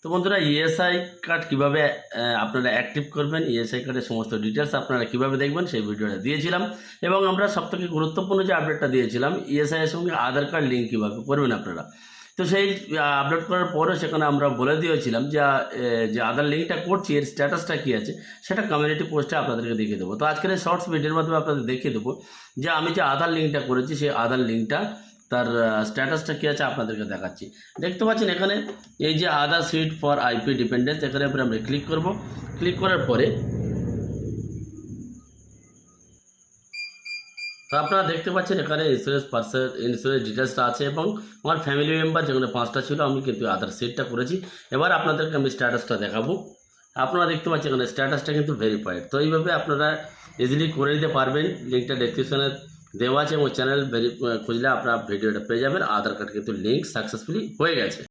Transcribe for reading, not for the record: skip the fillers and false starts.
তো বন্ধুরা, ESI card কীভাবে আপনারা অ্যাক্টিভ করবেন, ইএসআই কার্ডের সমস্ত ডিটেলস আপনারা কীভাবে দেখবেন সেই ভিডিওটা দিয়েছিলাম। এবং আমরা সবথেকে গুরুত্বপূর্ণ যে আপডেটটা দিয়েছিলাম, ইএসআইয়ের সঙ্গে আধার কার্ড লিঙ্ক কীভাবে করবেন আপনারা। তো সেই আপলোড করার পরে সেখানে আমরা বলে দিয়েছিলাম যে আধার লিঙ্কটা করছি এর স্ট্যাটাসটা কী আছে সেটা কমিউনিটি পোস্টে আপনাদেরকে দেখিয়ে দেবো। তো আজকের এই শর্টস ভিডিওর মাধ্যমে আপনাদের দেখিয়ে দেবো যে আমি যে আধার লিঙ্কটা করেছি সেই আধার লিঙ্কটা তার স্ট্যাটাসটা কী আছে আপনাদেরকে দেখাচ্ছি। দেখতে পাচ্ছেন এখানে এই যে আধার সিট ফর আইপি ডিপেন্ডেন্স, এখানে আমরা ক্লিক করব। ক্লিক করার পরে তো আপনারা দেখতে পাচ্ছেন এখানে ইন্স্যুরেন্স ডিটেলসটা আছে এবং আমার ফ্যামিলি মেম্বার যেখানে 5টা ছিল, আমি কিন্তু আধার সিটটা করেছি। এবার আপনাদেরকে আমি স্ট্যাটাসটা দেখাবো। আপনারা দেখতে পাচ্ছেন এখানে স্ট্যাটাসটা কিন্তু ভেরিফাইড। তো এইভাবে আপনারা ইজিলি করে দিতে পারবেন। লিঙ্কটা ডেসক্রিপশনে দেওয়া আছে এবং চ্যানেল খুঁজলে আপনারা ভিডিওটা পেয়ে যাবেন। আধার কার্ড কিন্তু লিঙ্ক সাকসেসফুলি হয়ে গেছে।